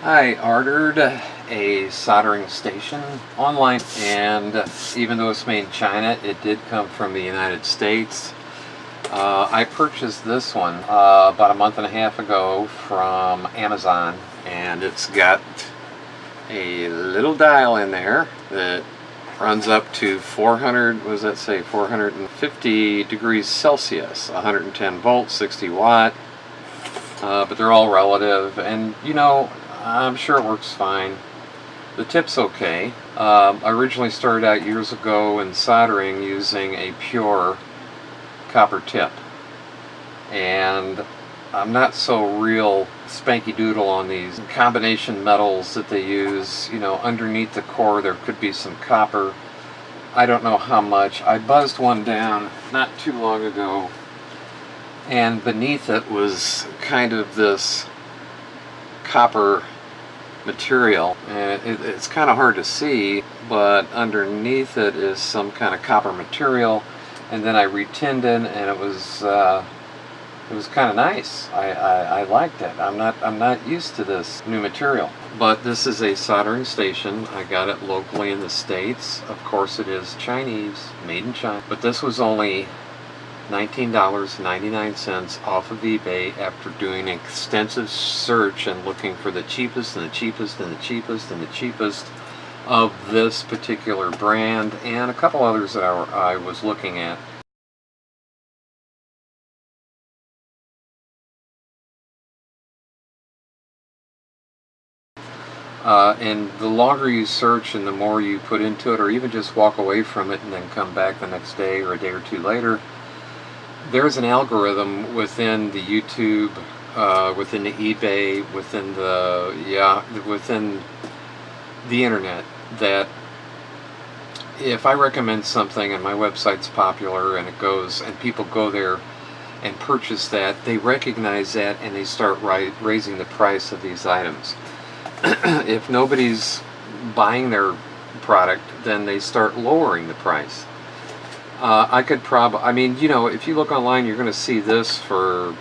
I ordered a soldering station online, and even though it's made in China, it did come from the United States. I purchased this one about a month and a half ago from Amazon, and it's got a little dial in there that runs up to 400, what does that say, 450 degrees Celsius, 110 volts, 60 watt, but they're all relative, and I'm sure it works fine. The tip's okay. I originally started out years ago in soldering using a pure copper tip, and I'm not so real spanky doodle on these combination metals that they use. Underneath the core there could be some copper. I don't know how much. I buzzed one down not too long ago, and beneath it was kind of this copper material, and it's kind of hard to see, but underneath it is some kind of copper material. And then I retinned it, and it was kind of nice. I liked it. I'm not used to this new material, but this is a soldering station. I got it locally in the States. Of course, it is Chinese, made in China, but this was only $19.99 off of eBay after doing an extensive search and looking for the cheapest and the cheapest and the cheapest and the cheapest of this particular brand and a couple others that I was looking at. And the longer you search and the more you put into it, or even just walk away from it and then come back the next day or a day or two later, there's an algorithm within the YouTube, within the eBay, within the internet, that if I recommend something and my website's popular and it goes and people go there and purchase that, they recognize that and they start raising the price of these items. If nobody's buying their product, then they start lowering the price. I could probably, if you look online, you're going to see this for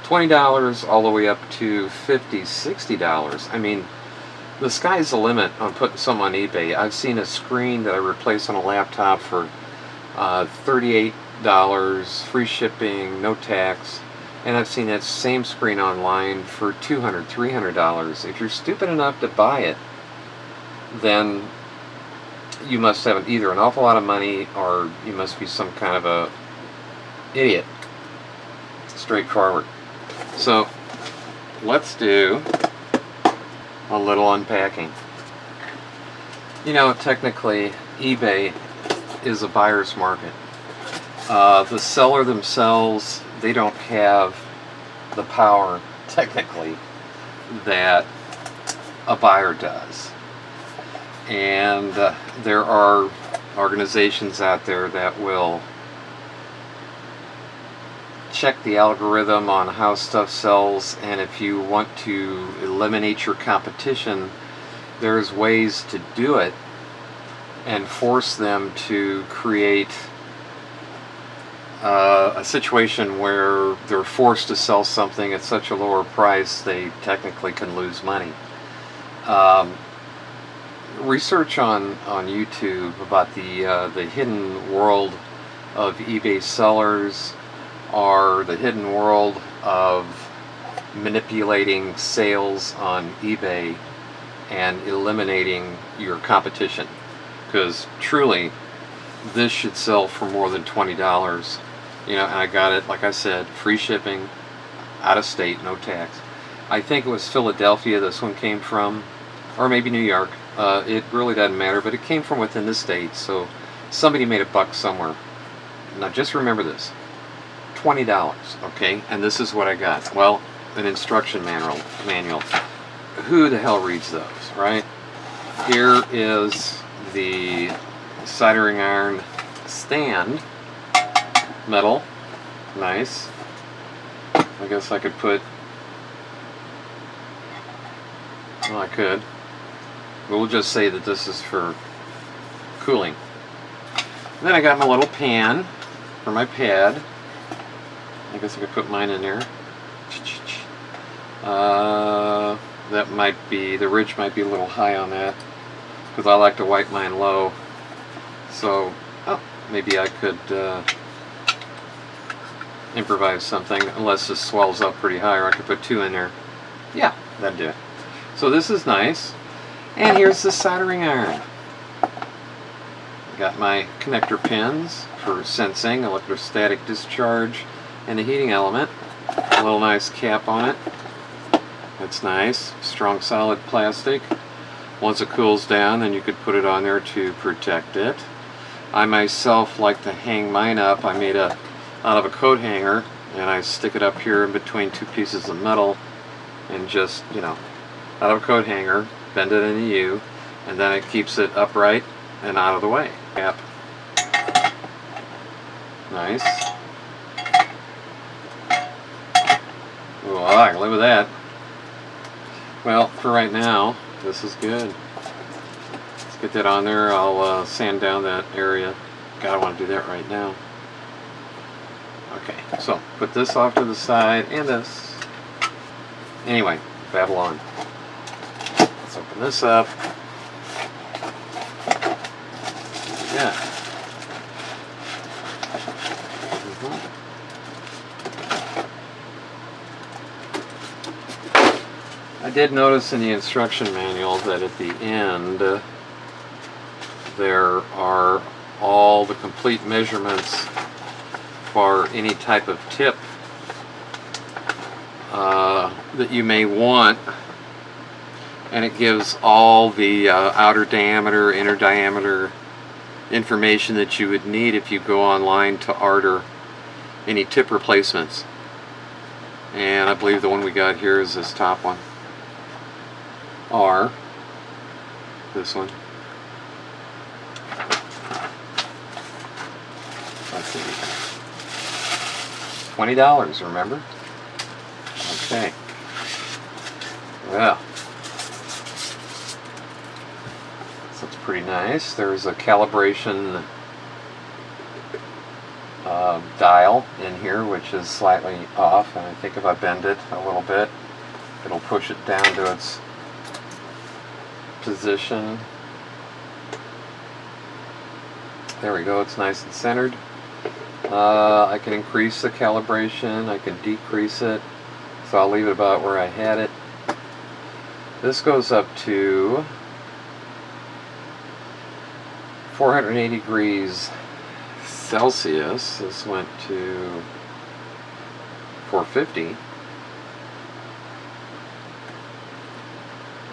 $20 all the way up to $50, $60. The sky's the limit on putting some on eBay. I've seen a screen that I replaced on a laptop for $38, free shipping, no tax. And I've seen that same screen online for $200, $300. If you're stupid enough to buy it, then you must have either an awful lot of money or you must be some kind of a idiot. Straightforward. So let's do a little unpacking. Technically eBay is a buyer's market. The seller themselves, they don't have the power technically that a buyer does. And there are organizations out there that will check the algorithm on how stuff sells, and if you want to eliminate your competition, there's ways to do it and force them to create a situation where they're forced to sell something at such a lower price they technically can lose money. Research on YouTube about the hidden world of eBay sellers, or the hidden world of manipulating sales on eBay and eliminating your competition, because truly this should sell for more than $20. And I got it, like I said, free shipping, out of state, no tax. I think it was Philadelphia this one came from, or maybe New York. It really doesn't matter, but it came from within the state, so somebody made a buck somewhere. Now just remember this, $20, okay? And this is what I got. Well, an instruction manual. Who the hell reads those, right? Here is the soldering iron stand, metal, nice. I guess I could put, well, I could. We'll just say that this is for cooling. And then I got my little pan for my pad. I guess I could put mine in there. that might be, the ridge might be a little high on that, because I like to wipe mine low. So maybe I could improvise something, unless this swells up pretty high, or I could put 2 in there. Yeah, that'd do it. So this is nice. And here's the soldering iron. Got my connector pins for sensing, electrostatic discharge, and the heating element. A little nice cap on it. That's nice. Strong solid plastic. Once it cools down, then you could put it on there to protect it. I myself like to hang mine up. I made out of a coat hanger, and I stick it up here in between 2 pieces of metal, and just, you know, out of a coat hanger, bend it in a U, and then it keeps it upright and out of the way. Cap. Nice. Oh, I can live with that. Well, for right now, this is good. Let's get that on there. I'll sand down that area. God, I want to do that right now. Okay, so put this off to the side, and this. Anyway, Babylon. Let's open this up. Yeah. I did notice in the instruction manual that at the end there are all the complete measurements for any type of tip that you may want, and it gives all the outer diameter, inner diameter information that you would need if you go online to order any tip replacements. And I believe the one we got here is this top one, or this one. Let's see, $20, remember? Okay. Well, this looks pretty nice. There's a calibration dial in here, which is slightly off, and I think if I bend it a little bit, it'll push it down to its position. There we go, it's nice and centered. I can increase the calibration, I can decrease it, so I'll leave it about where I had it. This goes up to 480 degrees Celsius. This went to 450.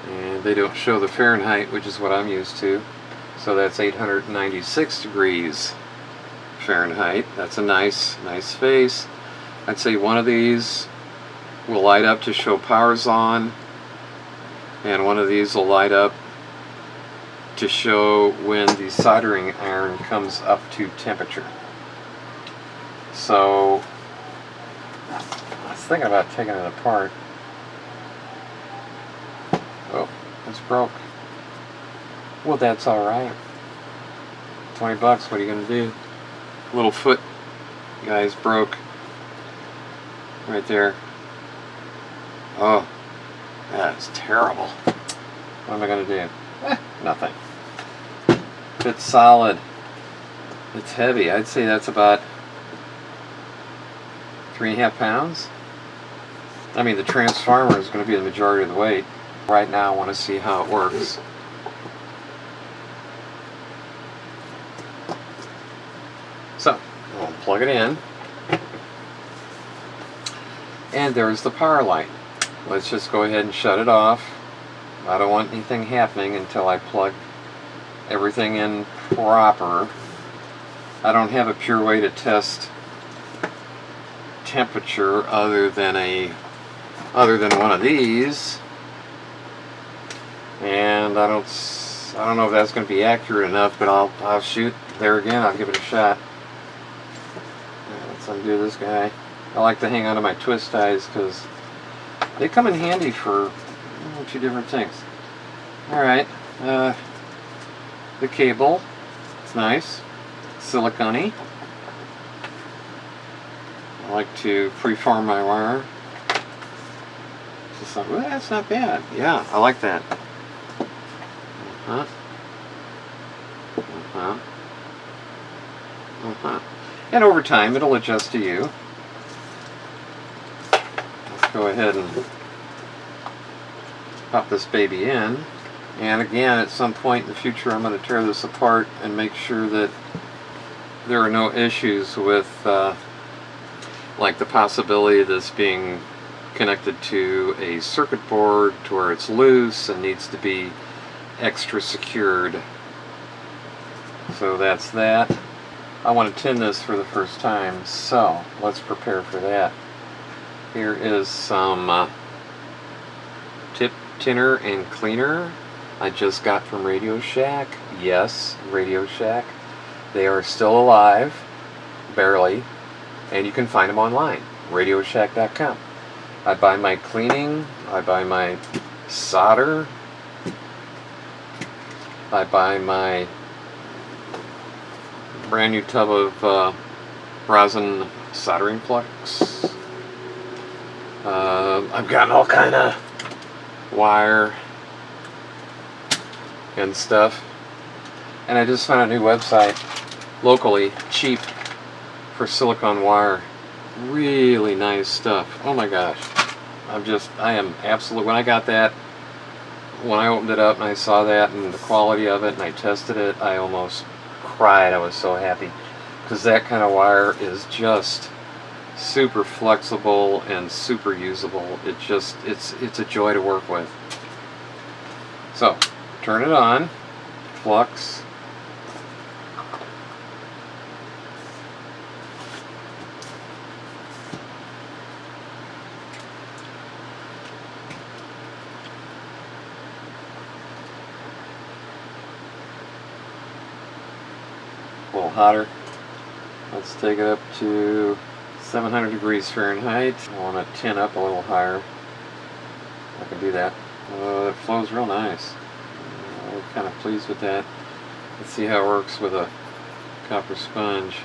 And they don't show the Fahrenheit, which is what I'm used to. So that's 896 degrees Fahrenheit. That's a nice face. I'd say one of these will light up to show power's on, and one of these will light up to show when the soldering iron comes up to temperature. So I was thinking about taking it apart. Oh, it's broke. Well, that's alright. 20 bucks, what are you going to do? Little foot, guys, broke. Right there. Oh, that's terrible. What am I going to do? Nothing. It's solid. It's heavy. I'd say that's about 3.5 pounds. I mean, the transformer is going to be the majority of the weight. Right now, I want to see how it works. So, we'll plug it in. And there's the power light. Let's just go ahead and shut it off. I don't want anything happening until I plug everything in proper. I don't have a pure way to test temperature other than one of these, and I don't know if that's going to be accurate enough, but I'll shoot there again. I'll give it a shot. Let's undo this guy. I like to hang on to my twist ties because they come in handy for 2 different things. Alright, the cable, it's nice, silicone-y. I like to preform my wire. Just like, well, that's not bad. Yeah, I like that. Uh-huh. Uh-huh. Uh-huh. And over time, it'll adjust to you. Let's go ahead and pop this baby in. And again, at some point in the future, I'm going to tear this apart and make sure that there are no issues with like the possibility of this being connected to a circuit board to where it's loose and needs to be extra secured. So that's that. I want to tin this for the first time, so let's prepare for that. Here is some tip tinner and cleaner I just got from Radio Shack. Yes, Radio Shack. They are still alive, barely, and you can find them online, radioshack.com. I buy my cleaning, I buy my solder, I buy my brand new tub of rosin soldering flux. I've gotten all kind of wire and stuff, and I just found a new website locally, cheap, for silicone wire. Really nice stuff. Oh my gosh, I am absolutely, when I got that, when I opened it up and I saw that and the quality of it and I tested it, I almost cried. I was so happy, because that kind of wire is just super flexible and super usable. It's a joy to work with. So turn it on, flux. A little hotter. Let's take it up to 700 degrees Fahrenheit. I want to tin up a little higher. I can do that. It flows real nice. I'm kind of pleased with that. Let's see how it works with a copper sponge.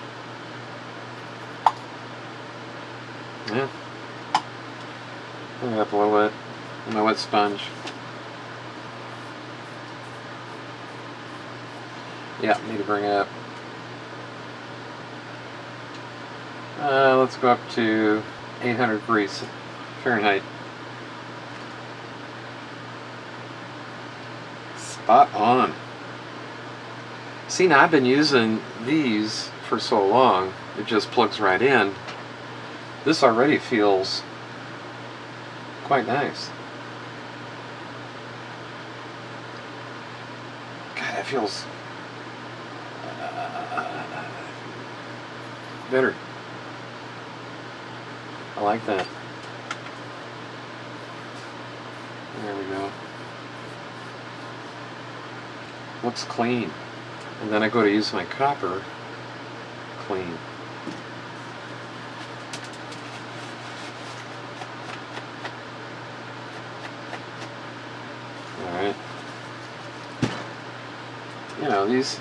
Yeah. Bring it up a little bit with my wet sponge. Yeah, need to bring it up. Let's go up to 800 degrees Fahrenheit. Spot on. See, now I've been using these for so long, it just plugs right in. This already feels quite nice. God, it feels better. I like that. There we go. Looks clean. And then I go to use my copper. Clean. Alright. You know, these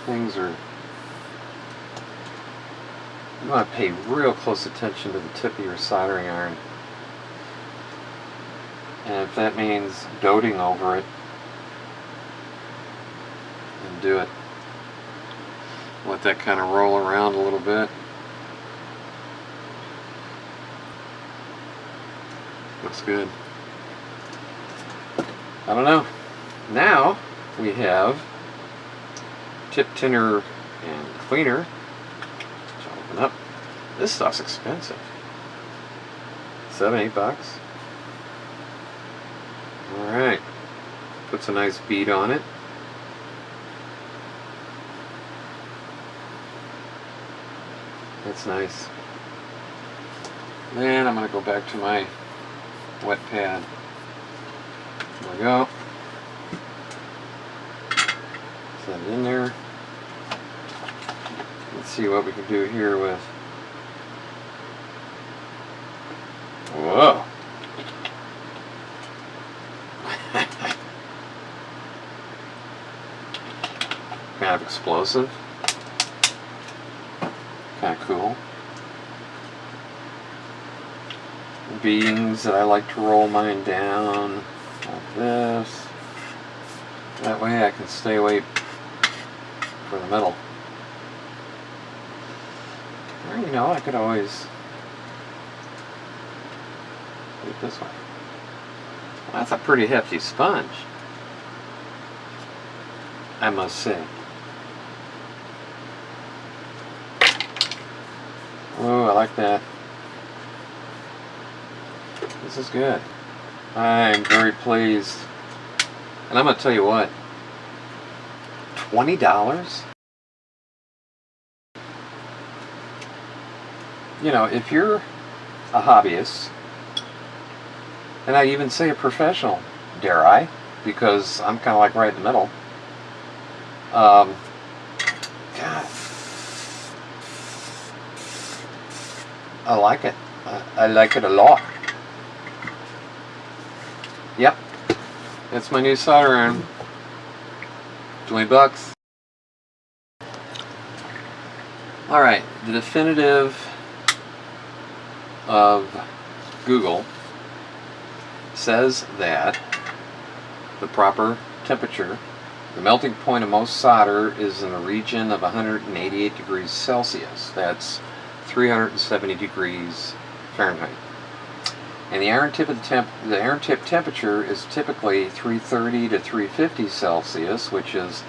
things are... You want to pay real close attention to the tip of your soldering iron. And if that means doting over it, then do it. Let that kind of roll around a little bit. Looks good. I don't know. Now we have tip tinner and cleaner. Open up. This stuff's expensive. $7-8. Alright. Puts a nice bead on it. That's nice. Then I'm going to go back to my wet pad. There we go. Set it in there. Let's see what we can do here with... Whoa! Kind of explosive. Kind of cool. beans that I like to roll mine down like this. That way I can stay away from the middle. Or, you know, I could always do it this way. Well, that's a pretty hefty sponge, I must say. Oh, I like that. This is good. I'm very pleased. And I'm going to tell you what, $20? You know, if you're a hobbyist, and I'd even say a professional, dare I, because I'm kind of like right in the middle. God. I like it. I like it a lot. Yep. That's my new solder iron. 20 bucks. Alright, the definitive of Google says that the proper temperature, the melting point of most solder, is in the region of 188 degrees Celsius. That's 370 degrees Fahrenheit. And the iron tip temperature is typically 330 to 350 Celsius, which is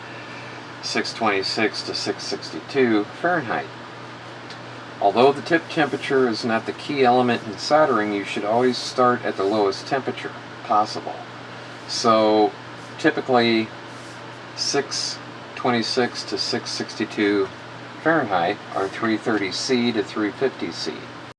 626 to 662 Fahrenheit. Although the tip temperature is not the key element in soldering, you should always start at the lowest temperature possible. So typically 626 to 662 Fahrenheit are 330 C to 350 C.